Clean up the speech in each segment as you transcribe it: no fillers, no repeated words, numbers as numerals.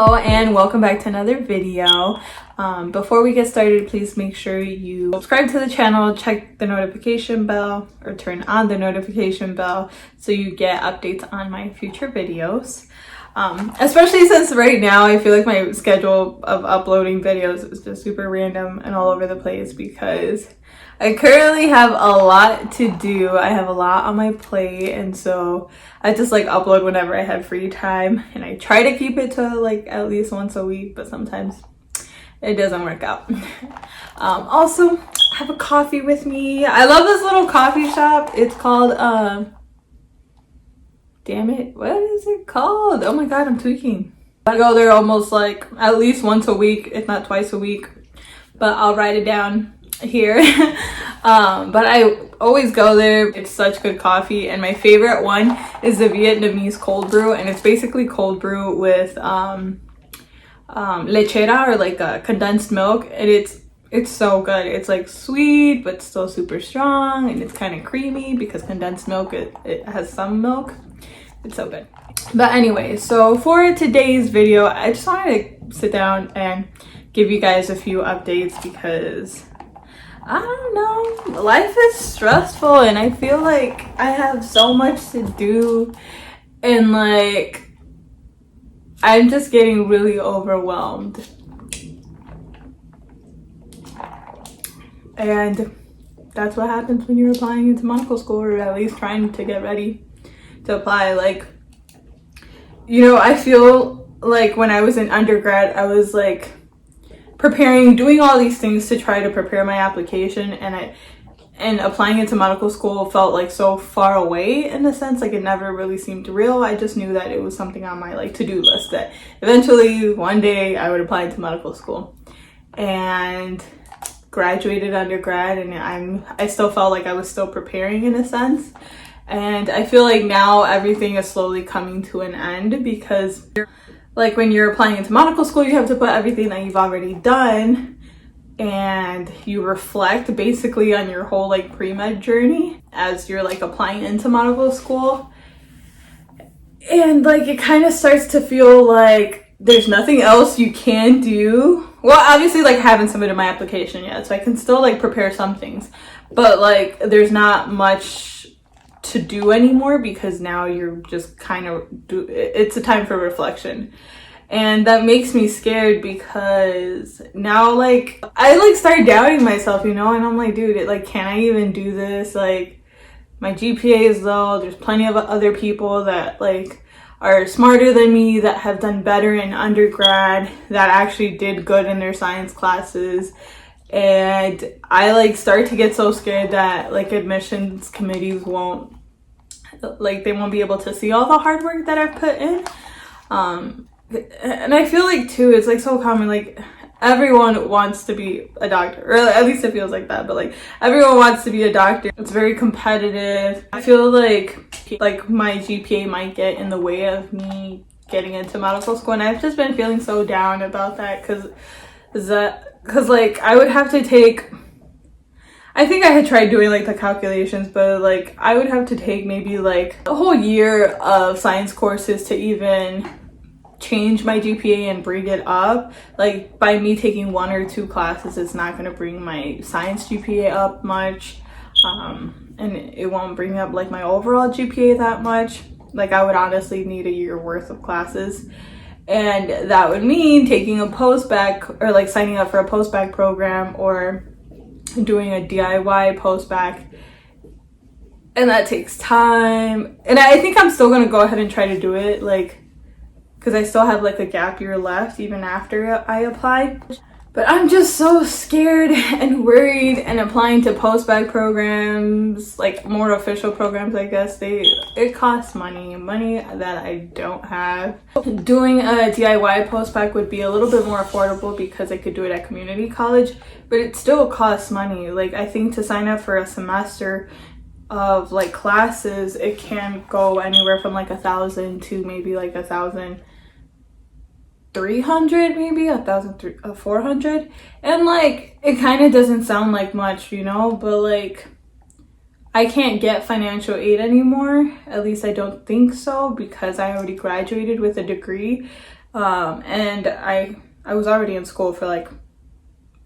Hello and welcome back to another video. Before we get started, please make sure you subscribe to the channel, check the notification bell, or turn on the notification bell so you get updates on my future videos. Especially since right now I feel like my schedule of uploading videos is just super random and all over the place because I currently have a lot to do. I have a lot on my plate, and so I just like upload whenever I have free time, and I try to keep it to like at least once a week, but sometimes it doesn't work out. Also, I have a coffee with me. I love this little coffee shop. It's called damn it, what is it called? Oh my god, I'm tweaking. I go there almost like at least once a week, if not twice a week, but I'll write it down here. But I always go there. It's such good coffee, and my favorite one is the Vietnamese cold brew, and it's basically cold brew with lechera, or like a condensed milk, and it's so good. It's like sweet but still super strong, and it's kind of creamy because condensed milk, it has some milk. It's so good. But anyway, so for today's video, I just wanted to sit down and give you guys a few updates because I don't know, life is stressful and I feel like I have so much to do, and like I'm just getting really overwhelmed. And that's what happens when you're applying into medical school, or at least trying to get ready to apply. Like, you know, I feel like when I was in undergrad, I was like preparing, doing all these things to try to prepare my application, and applying into medical school felt like so far away in a sense. Like, it never really seemed real. I just knew that it was something on my like to-do list, that eventually one day I would apply into medical school, and graduated undergrad, and I still felt like I was still preparing in a sense. And I feel like now everything is slowly coming to an end, because like when you're applying into medical school, you have to put everything that you've already done, and you reflect basically on your whole like pre-med journey as you're like applying into medical school. And like it kind of starts to feel like there's nothing else you can do. Well, obviously, like, I haven't submitted my application yet, so I can still like prepare some things, but like there's not much to do anymore, because now you're just kind of it's a time for reflection. And that makes me scared, because now like I like start doubting myself, you know, and I'm like, dude, like, can I even do this? Like, my GPA is low. There's plenty of other people that like are smarter than me, that have done better in undergrad, that actually did good in their science classes. And I like start to get so scared that like admissions committees won't be able to see all the hard work that I've put in. And I feel like too, it's like so common, like everyone wants to be a doctor, or at least it feels like that, but like everyone wants to be a doctor. It's very competitive. I feel like my GPA might get in the way of me getting into medical school, and I've just been feeling so down about that, because like I would have to take, I think I had tried doing like the calculations, but like I would have to take maybe like a whole year of science courses to even change my GPA and bring it up. Like, by me taking 1 or 2 classes, it's not going to bring my science GPA up much, and it won't bring up like my overall GPA that much. Like, I would honestly need a year worth of classes, and that would mean taking a post-bac, or like signing up for a post-bac program, or doing a DIY post-bac, and that takes time. And I think I'm still gonna go ahead and try to do it, like, because I still have like a gap year left even after I apply. But I'm just so scared and worried, and applying to post-bac programs, like more official programs, I guess, it costs money that I don't have. Doing a DIY post-bac would be a little bit more affordable because I could do it at community college, but it still costs money. Like, I think to sign up for a semester of like classes, it can go anywhere from like 1,000 to maybe like 1,300, maybe 1,400, and like it kind of doesn't sound like much, you know, but like I can't get financial aid anymore. At least I don't think so, because I already graduated with a degree. And I was already in school for like,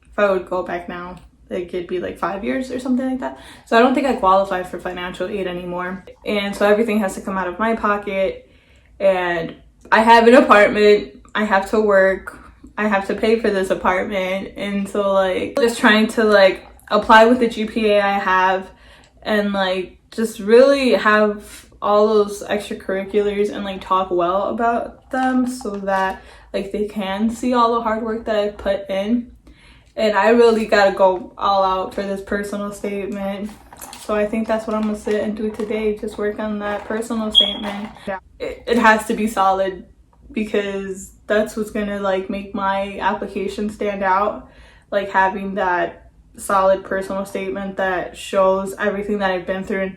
if I would go back now, like it'd be like 5 years or something like that. So I don't think I qualify for financial aid anymore. And so everything has to come out of my pocket. And I have an apartment, I have to work, I have to pay for this apartment. And so like just trying to like apply with the GPA I have and like just really have all those extracurriculars and like talk well about them so that like they can see all the hard work that I put in. And I really gotta go all out for this personal statement. So I think that's what I'm gonna sit and do today, just work on that personal statement. It has to be solid because that's what's gonna like make my application stand out. Like having that solid personal statement that shows everything that I've been through and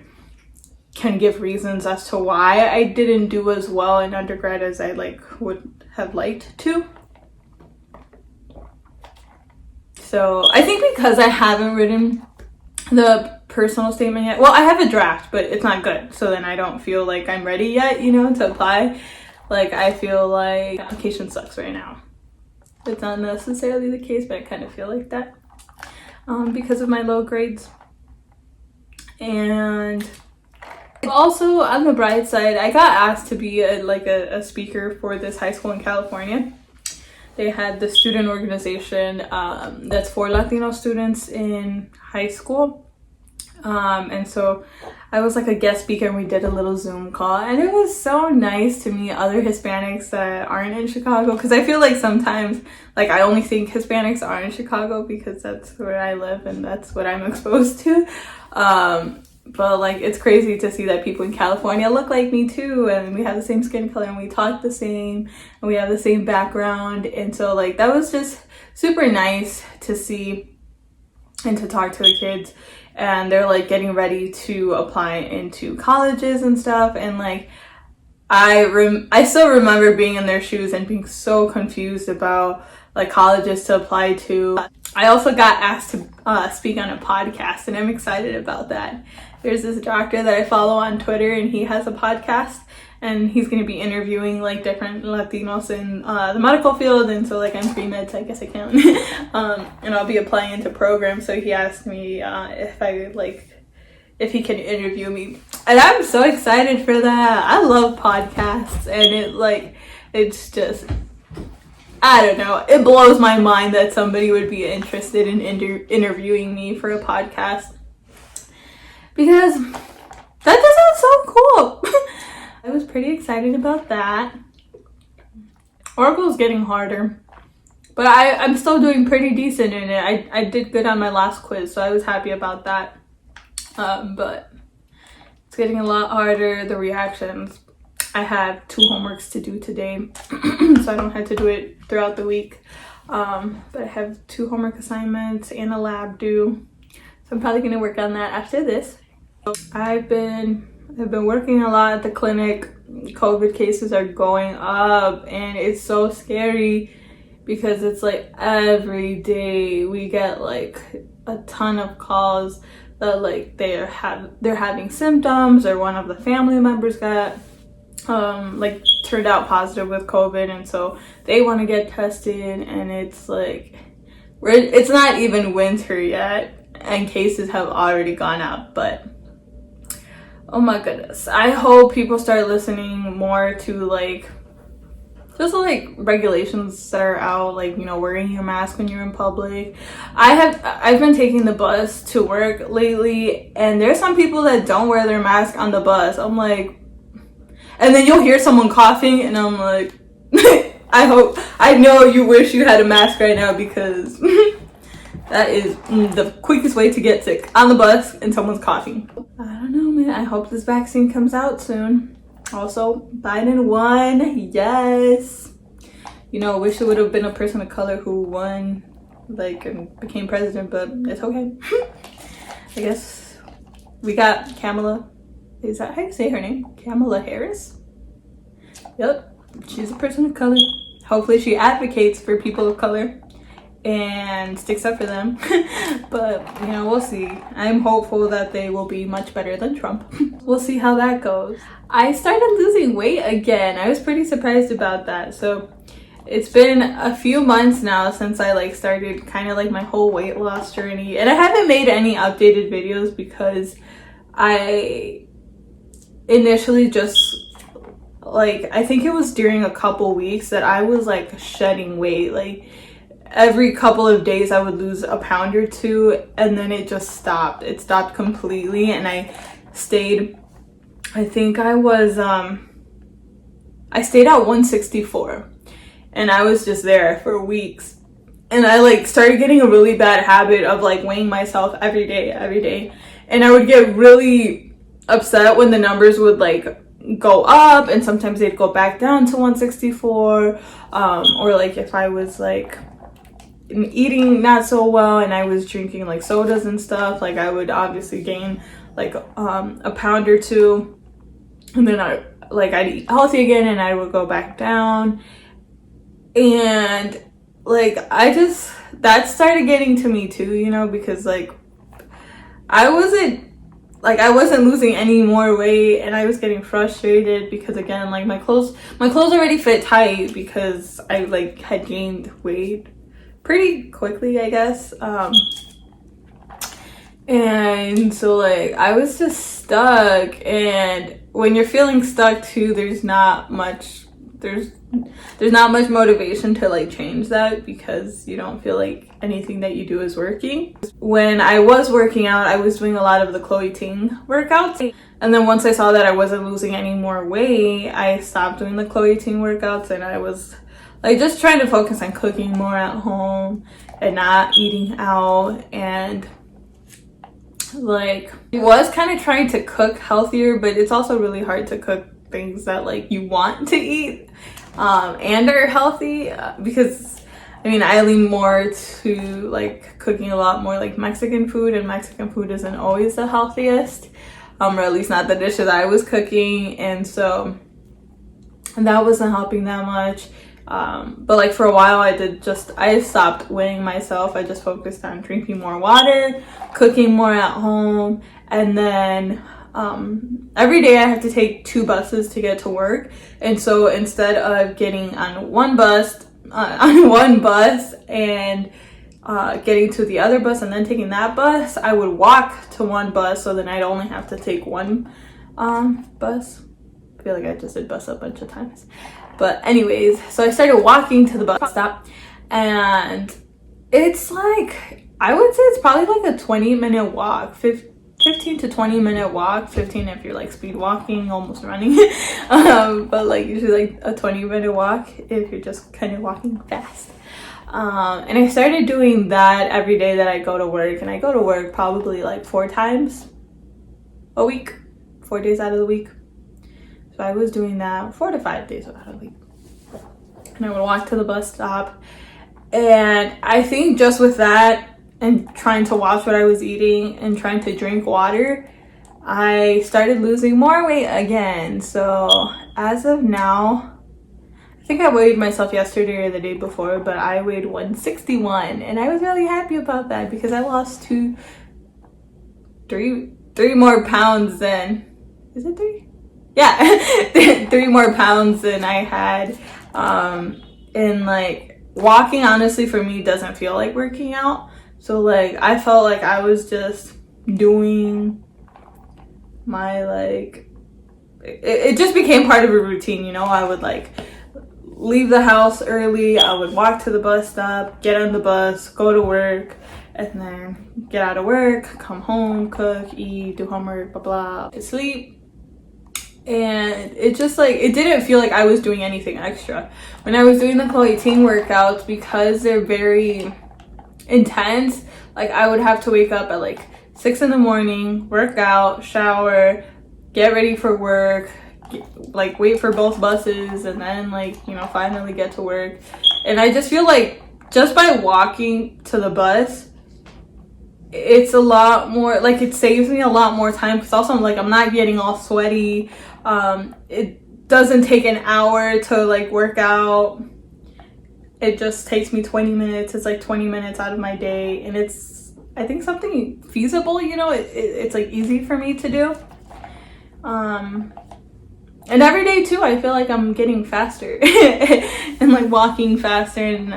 can give reasons as to why I didn't do as well in undergrad as I like would have liked to. So I think because I haven't written the personal statement yet, well, I have a draft, but it's not good. So then I don't feel like I'm ready yet, you know, to apply. Like I feel like application sucks right now. It's not necessarily the case, but I kind of feel like that because of my low grades. And also on the bright side, I got asked to be a speaker for this high school in California. They had the student organization that's for Latino students in high school. And so I was like a guest speaker and we did a little Zoom call. And it was so nice to meet other Hispanics that aren't in Chicago. Because I feel like sometimes like I only think Hispanics are in Chicago because that's where I live and that's what I'm exposed to. But like it's crazy to see that people in California look like me too, and we have the same skin color and we talk the same and we have the same background. And so like that was just super nice to see and to talk to the kids. And they're like getting ready to apply into colleges and stuff. And like I still remember being in their shoes and being so confused about like colleges to apply to. I also got asked to speak on a podcast and I'm excited about that. There's this doctor that I follow on Twitter and he has a podcast and he's going to be interviewing like different Latinos in the medical field. And so like I'm pre-med, so I guess I can. And I'll be applying into programs. So he asked me if he can interview me. And I'm so excited for that. I love podcasts and it's just, I don't know. It blows my mind that somebody would be interested in interviewing me for a podcast. Because that just sounds so cool. I was pretty excited about that. Oracle's getting harder. But I'm still doing pretty decent in it. I did good on my last quiz, so I was happy about that. But it's getting a lot harder. The reactions. I have 2 homeworks to do today, so I don't have to do it throughout the week. But I have 2 homework assignments and a lab due. So I'm probably going to work on that after this. I've been working a lot at the clinic. COVID cases are going up and it's so scary because it's like every day we get like a ton of calls that like they're having symptoms or one of the family members got turned out positive with COVID, and so they want to get tested. And it's like it's not even winter yet and cases have already gone up. But oh my goodness, I hope people start listening more to just regulations that are out, wearing your mask when you're in public. I've been taking the bus to work lately and there's some people that don't wear their mask on the bus. I'm like, and then you'll hear someone coughing and I'm like, I know you wish you had a mask right now because that is the quickest way to get sick, on the bus and someone's coughing. I don't know, man. I hope this vaccine comes out soon. Also, Biden won. Yes. Wish it would have been a person of color who won, and became president, but it's okay. I guess we got Kamala. Is that how you say her name? Kamala Harris? Yep. She's a person of color. Hopefully she advocates for people of color and sticks up for them. But we'll see. I'm hopeful that they will be much better than Trump. We'll see how that goes. I started losing weight again. I was pretty surprised about that. So it's been a few months now since I like started kind of like my whole weight loss journey, and I haven't made any updated videos because I initially just like, I think it was during a couple weeks that I was like shedding weight. Like every couple of days I would lose a pound or two, and then it just stopped. It stopped completely, and I stayed, I think I stayed at 164, and I was just there for weeks. And I like started getting a really bad habit of like weighing myself every day. And I would get really upset when the numbers would like go up, and sometimes they'd go back down to 164. Or like if I was like eating not so well and I was drinking like sodas and stuff, like I would obviously gain like a pound or two, and then I'd eat healthy again and I would go back down. And like that started getting to me too, you know, because like I wasn't losing any more weight, and I was getting frustrated because again, like my clothes already fit tight because I like had gained weight pretty quickly, I guess. And so like I was just stuck, and when you're feeling stuck too, there's not much motivation to like change that because you don't feel like anything that you do is working. When I was working out, I was doing a lot of the Chloe Ting workouts, and then once I saw that I wasn't losing any more weight, I stopped doing the Chloe Ting workouts, and I was like just trying to focus on cooking more at home and not eating out. And like I was kind of trying to cook healthier, but it's also really hard to cook things that like you want to eat and are healthy, because I mean I lean more to like cooking a lot more like Mexican food, and Mexican food isn't always the healthiest, or at least not the dishes I was cooking, and so that wasn't helping that much. But like for a while I stopped weighing myself. I just focused on drinking more water, cooking more at home, and then every day I have to take 2 buses to get to work. And so instead of getting on one bus and getting to the other bus and then taking that bus, I would walk to one bus, so then I'd only have to take one bus. I feel like I just did bus a bunch of times. But anyways, so I started walking to the bus stop, and it's like, I would say it's probably like a 20-minute walk, 15 to 20-minute walk, 15 if you're like speed walking, almost running. But like usually like a 20-minute walk if you're just kind of walking fast. And I started doing that every day that I go to work, and I go to work probably like 4 times a week, 4 days out of the week. So I was doing that 4 to 5 days out of the week. And I would walk to the bus stop. And I think just with that and trying to watch what I was eating and trying to drink water, I started losing more weight again. So as of now, I think I weighed myself yesterday or the day before, but I weighed 161. And I was really happy about that because I lost 3 more pounds than, is it 3? Yeah, 3 more pounds than I had. And like walking honestly for me doesn't feel like working out. So like I felt like I was just doing my like, it just became part of a routine, you know. I would like leave the house early, I would walk to the bus stop, get on the bus, go to work, and then get out of work, come home, cook, eat, do homework, blah blah, sleep. And it just like, it didn't feel like I was doing anything extra. When I was doing the Chloe Ting workouts, because they're very intense, like I would have to wake up at like 6 in the morning, work out, shower, get ready for work, like wait for both buses, and then like, you know, finally get to work. And I just feel like just by walking to the bus, it's a lot more, like it saves me a lot more time, because also I'm like, I'm not getting all sweaty. It doesn't take an hour to like work out. It just takes me 20 minutes. It's like 20 minutes out of my day, and it's, I think, something feasible, you know. It's like easy for me to do. And And every day too, I feel like I'm getting faster and like walking faster. And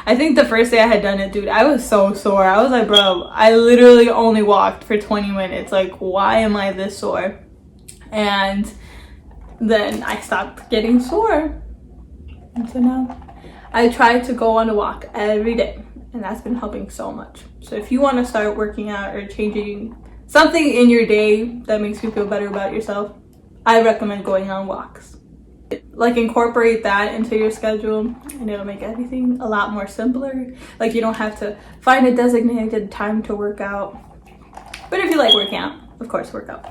I think the first day I had done it, dude, I was so sore. I was like, bro, I literally only walked for 20 minutes. Like, why am I this sore? And then I stopped getting sore. And so now I try to go on a walk every day, and that's been helping so much. So if you want to start working out or changing something in your day that makes you feel better about yourself, I recommend going on walks. Like, incorporate that into your schedule and it'll make everything a lot more simpler. Like, you don't have to find a designated time to work out. But if you like working out, of course, work out.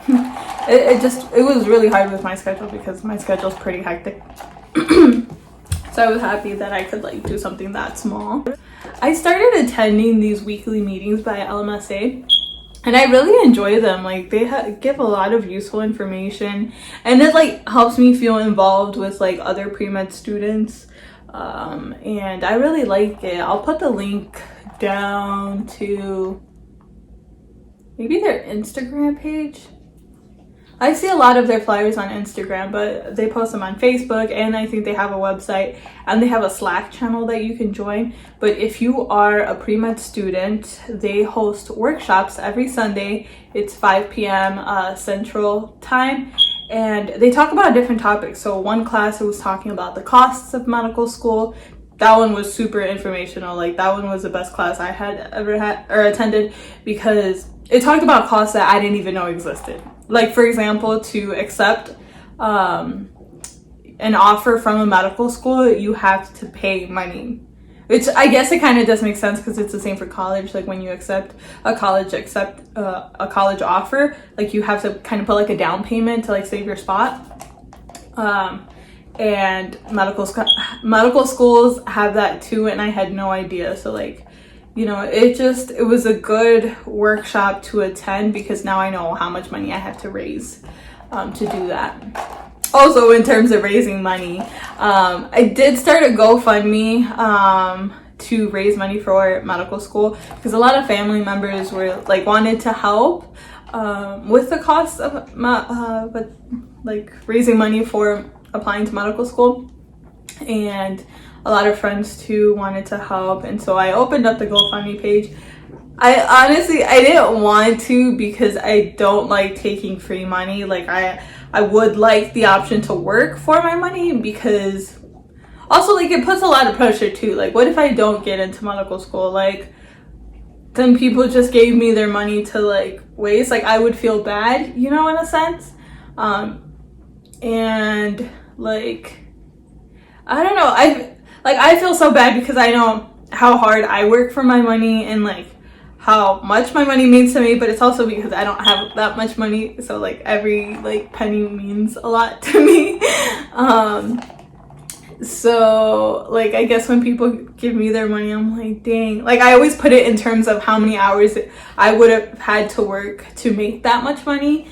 It was really hard with my schedule because my schedule's pretty hectic. So I was happy that I could like do something that small. I started attending these weekly meetings by LMSA. And I really enjoy them. Like, they give a lot of useful information, and it like helps me feel involved with like other pre-med students, and I really like it. I'll put the link down to maybe their Instagram page. I see a lot of their flyers on Instagram, but they post them on Facebook, and I think they have a website, and they have a Slack channel that you can join. But if you are a pre-med student, they host workshops every Sunday. It's 5 p.m. Central Time, and they talk about different topics. So one class was talking about the costs of medical school. That one was super informational. Like, that one was the best class I had ever had or attended, because it talked about costs that I didn't even know existed. Like, for example, to accept an offer from a medical school, you have to pay money. Which I guess it kind of does make sense because it's the same for college. Like, when you accept a college offer, like, you have to kind of put like a down payment to like save your spot. And medical schools have that too, and I had no idea. So like, you know, it was a good workshop to attend because now I know how much money I have to raise to do that. Also, in terms of raising money, I did start a GoFundMe to raise money for medical school because a lot of family members were like wanted to help with the cost of like raising money for applying to medical school, and a lot of friends too wanted to help, and so I opened up the GoFundMe page. I didn't want to because I don't like taking free money. Like, I would like the option to work for my money, because also like it puts a lot of pressure too. Like, what if I don't get into medical school? Like, then people just gave me their money to like waste. Like, I would feel bad, you know, in a sense. And like, I don't know, I feel so bad because I know how hard I work for my money and like how much my money means to me, but it's also because I don't have that much money, so like every like penny means a lot to me. So like, I guess when people give me their money, I'm like, dang. Like, I always put it in terms of how many hours I would have had to work to make that much money.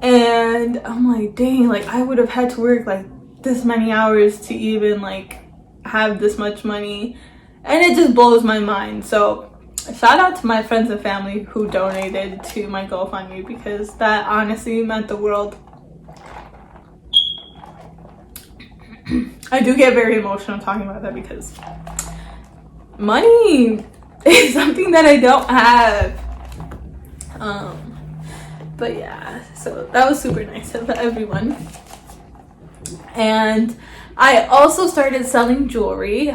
And I'm like, dang, like I would have had to work like this many hours to even like have this much money, and it just blows my mind. So shout out to my friends and family who donated to my GoFundMe, because that honestly meant the world. I do get very emotional talking about that because money is something that I don't have. But yeah, so that was super nice of everyone. And I also started selling jewelry.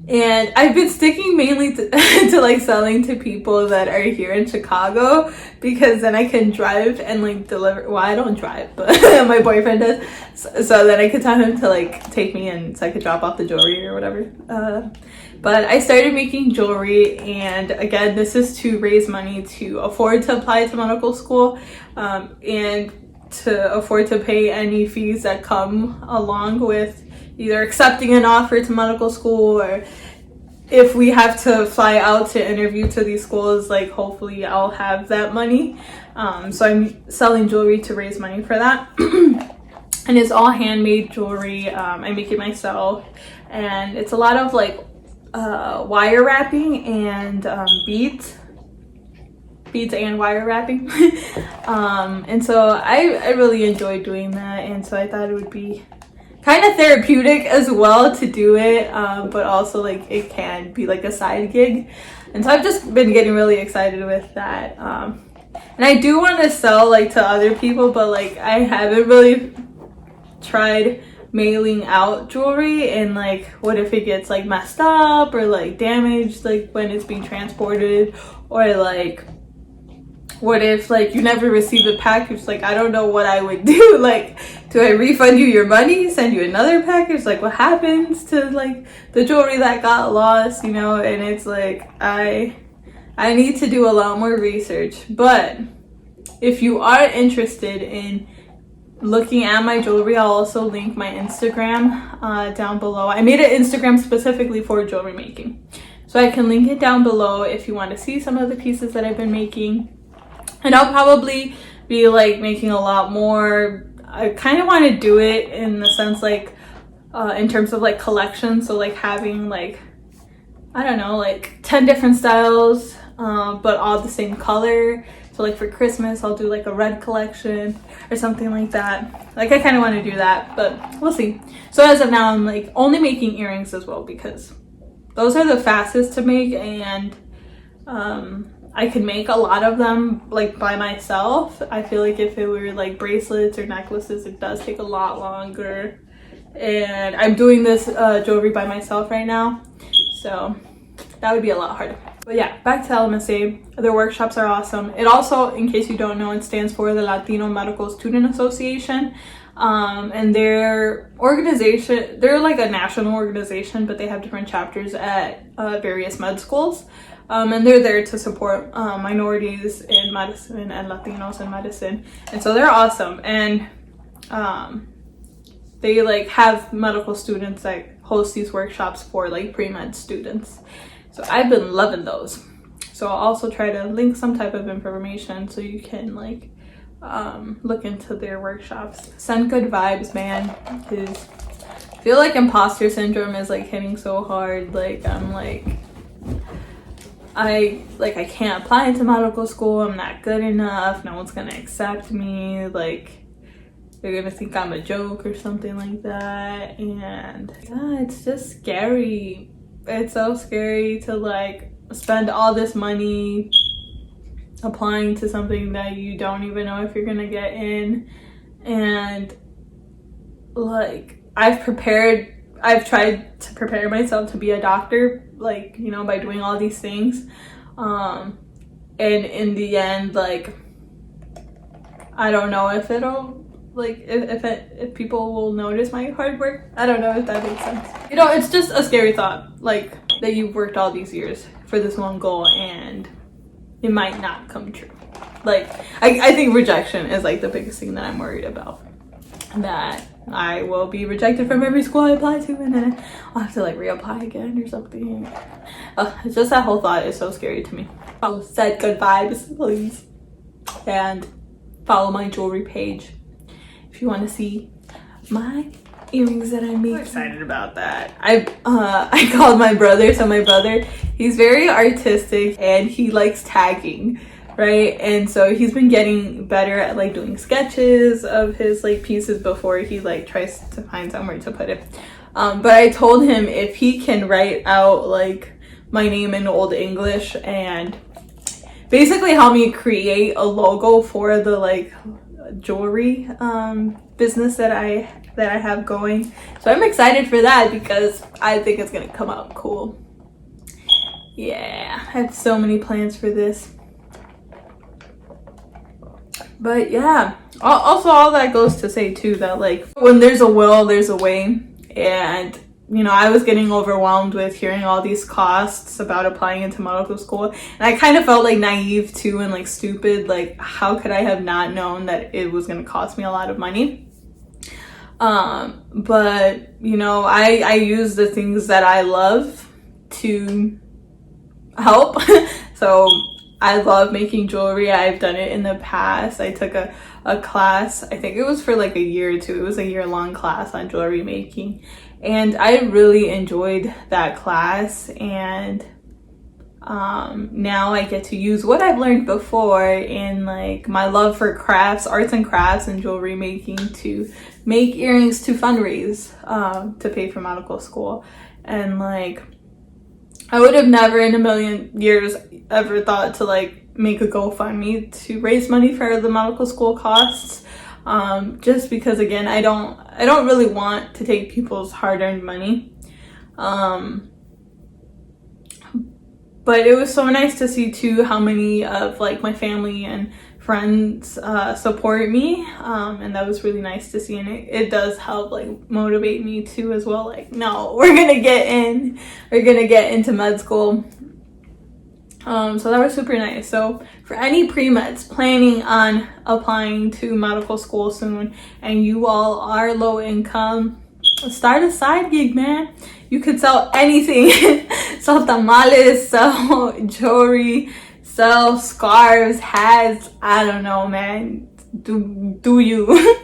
And I've been sticking mainly to like selling to people that are here in Chicago, because then I can drive and like deliver. Well, I don't drive, but my boyfriend does. So then I could tell him to like take me in so I could drop off the jewelry or whatever. But I started making jewelry, and again, this is to raise money to afford to apply to medical school, and to afford to pay any fees that come along with either accepting an offer to medical school, or if we have to fly out to interview to these schools, like hopefully I'll have that money. So I'm selling jewelry to raise money for that. And it's all handmade jewelry. I make it myself, and it's a lot of like wire wrapping and beads. beads and wire wrapping. And so I really enjoyed doing that, and so I thought it would be kind of therapeutic as well to do it, but also like it can be like a side gig. And so I've just been getting really excited with that. And I do want to sell like to other people, but like I haven't really tried mailing out jewelry, and like what if it gets like messed up or like damaged like when it's being transported, or like what if like you never receive a package? Like I don't know what I would do. Like, do I refund you your money, send you another package? Like what happens to like the jewelry that got lost, you know? And it's like I need to do a lot more research. But if you are interested in looking at my jewelry, I'll also link my Instagram down below. I made an Instagram specifically for jewelry making, so I can link it down below if you want to see some of the pieces that I've been making. And I'll probably be like making a lot more. I kind of want to do it in the sense like in terms of like collections, so like having like, I don't know, like 10 different styles, but all the same color. So like for Christmas, I'll do like a red collection or something like that. Like I kind of want to do that, but we'll see. So as of now, I'm like only making earrings as well, because those are the fastest to make, and I can make a lot of them like by myself. I feel like if it were like bracelets or necklaces, it does take a lot longer. And I'm doing this jewelry by myself right now, so that would be a lot harder. But yeah, back to LMSA. Their workshops are awesome. It also, in case you don't know, it stands for the Latino Medical Student Association. And their organization, they're like a national organization, but they have different chapters at various med schools. And they're there to support minorities in medicine and Latinos in medicine. And so they're awesome. And they like have medical students that host these workshops for like pre-med students. So I've been loving those. So I'll also try to link some type of information so you can like look into their workshops. Send good vibes, man, because I feel like imposter syndrome is like hitting so hard. Like I'm like, I can't apply into medical school. I'm not good enough. No one's gonna accept me. Like they're gonna think I'm a joke or something like that. And yeah, it's just scary. It's so scary to like spend all this money applying to something that you don't even know if you're gonna get in. And like I've tried to prepare myself to be a doctor, like, you know, by doing all these things. And in the end, like, I don't know if it'll, like, if people will notice my hard work. I don't know if that makes sense. You know, it's just a scary thought, like, that you've worked all these years for this one goal and it might not come true. Like, I think rejection is, like, the biggest thing that I'm worried about. That I will be rejected from every school I apply to, and then I'll have to like reapply again or something. It's just that whole thought is so scary to me. Oh, said good vibes, please. And follow my jewelry page if you want to see my earrings that I made. I'm excited about that. I called my brother. So my brother, he's very artistic and he likes tagging, right? And so he's been getting better at like doing sketches of his like pieces before he like tries to find somewhere to put it. But I told him if he can write out like my name in Old English and basically help me create a logo for the like jewelry business that I have going. So I'm excited for that because I think it's gonna come out cool. Yeah, I have so many plans for this. But yeah, also all that goes to say too that like when there's a will, there's a way. And you know, I was getting overwhelmed with hearing all these costs about applying into medical school, and I kind of felt like naive too and like stupid. Like, how could I have not known that it was going to cost me a lot of money? But you know, I use the things that I love to help. So I love making jewelry. I've done it in the past. I took a class, I think it was for like a year or two. It was a year-long class on jewelry making. And I really enjoyed that class. And now I get to use what I've learned before in like my love for crafts, arts and crafts and jewelry making to make earrings to fundraise to pay for medical school. And like I would have never in a million years ever thought to like make a GoFundMe to raise money for the medical school costs, just because again I don't really want to take people's hard-earned money. But it was so nice to see too how many of like my family and friends support me, and that was really nice to see, and it does help like motivate me too as well, like no, we're gonna get into med school. So that was super nice. So for any pre-meds planning on applying to medical school soon and you all are low income, start a side gig, man. You could sell anything. Sell tamales, sell jewelry, sell scarves, hats, I don't know, man. Do you.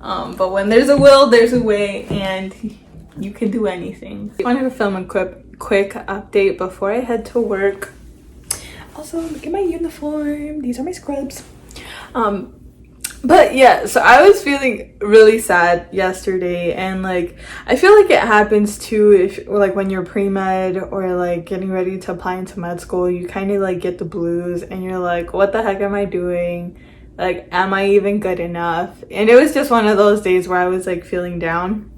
But when there's a will, there's a way, and you can do anything. I wanted to film a quick update before I head to work. Also, look at my uniform. These are my scrubs. But yeah, so I was feeling really sad yesterday, and like I feel like it happens too if like when you're pre-med or like getting ready to apply into med school, you kind of like get the blues and you're like, what the heck am I doing? Like, am I even good enough? And it was just one of those days where I was like feeling down.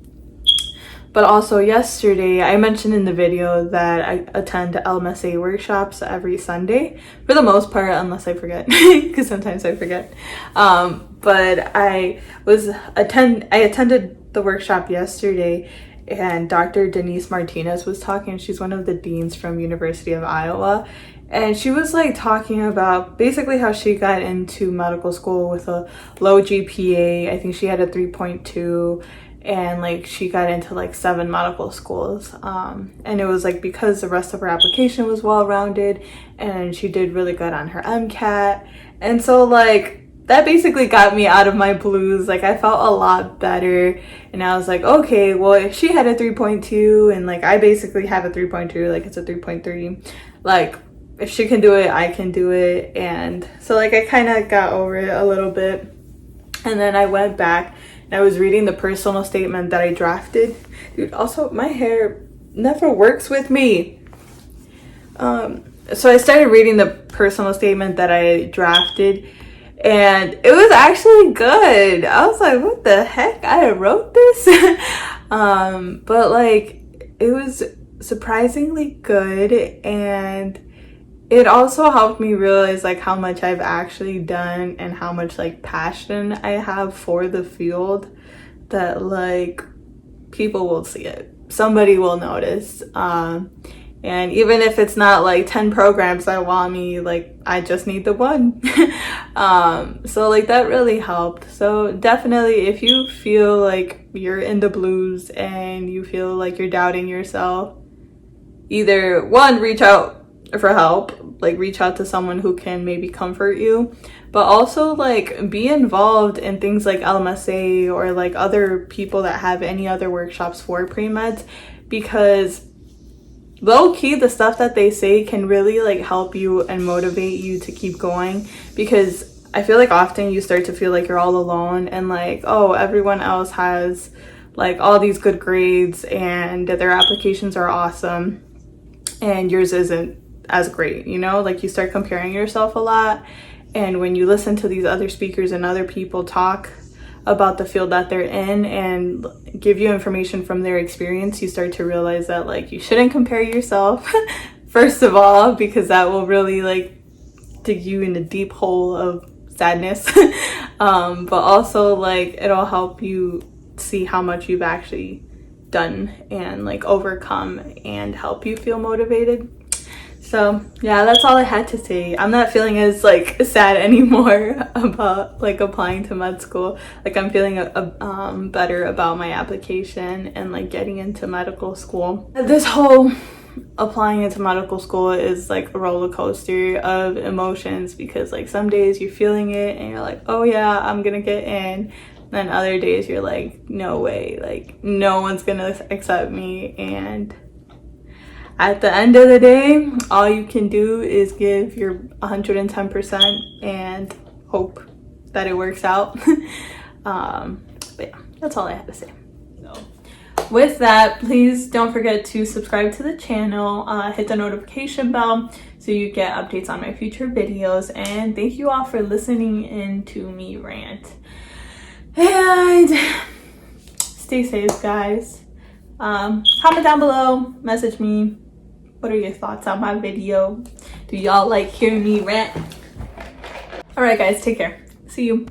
But also yesterday, I mentioned in the video that I attend LMSA workshops every Sunday, for the most part, unless I forget, because sometimes I forget. But I attended the workshop yesterday, and Dr. Denise Martinez was talking. She's one of the deans from University of Iowa. And she was like talking about basically how she got into medical school with a low GPA. I think she had a 3.2. And like she got into like 7 medical schools, and it was like because the rest of her application was well-rounded and she did really good on her MCAT. And so like that basically got me out of my blues. Like I felt a lot better, and I was like, okay, well if she had a 3.2 and like I basically have a 3.2, like it's a 3.3, like if she can do it, I can do it. And so like I kind of got over it a little bit, and then I went back. I was reading the personal statement that I drafted. Dude, also my hair never works with me. So I started reading the personal statement that I drafted, and it was actually good. I was like, what the heck? I wrote this? But like it was surprisingly good, and it also helped me realize like how much I've actually done and how much like passion I have for the field, that like people will see it, somebody will notice, and even if it's not like 10 programs that want me, like I just need the one. So like that really helped. So definitely if you feel like you're in the blues and you feel like you're doubting yourself, either one, reach out for help, like reach out to someone who can maybe comfort you, but also like be involved in things like LMSA or like other people that have any other workshops for pre-meds, because low-key the stuff that they say can really like help you and motivate you to keep going. Because I feel like often you start to feel like you're all alone, and like, oh, everyone else has like all these good grades and their applications are awesome and yours isn't as great, you know? Like you start comparing yourself a lot, and when you listen to these other speakers and other people talk about the field that they're in and give you information from their experience, you start to realize that like you shouldn't compare yourself first of all, because that will really like dig you in a deep hole of sadness. But also like it'll help you see how much you've actually done and like overcome, and help you feel motivated. So yeah, that's all I had to say. I'm not feeling as like sad anymore about like applying to med school. Like I'm feeling better about my application and like getting into medical school. This whole applying into medical school is like a roller coaster of emotions, because like some days you're feeling it and you're like, oh yeah, I'm gonna get in. Then other days you're like, no way, like no one's gonna accept me. And at the end of the day, all you can do is give your 110% and hope that it works out. But yeah, that's all I have to say. So with that, please don't forget to subscribe to the channel, hit the notification bell so you get updates on my future videos, and thank you all for listening in to me rant. And stay safe, guys. Comment down below, message me, what are your thoughts on my video? Do y'all like hearing me rant? All right guys, take care. See you.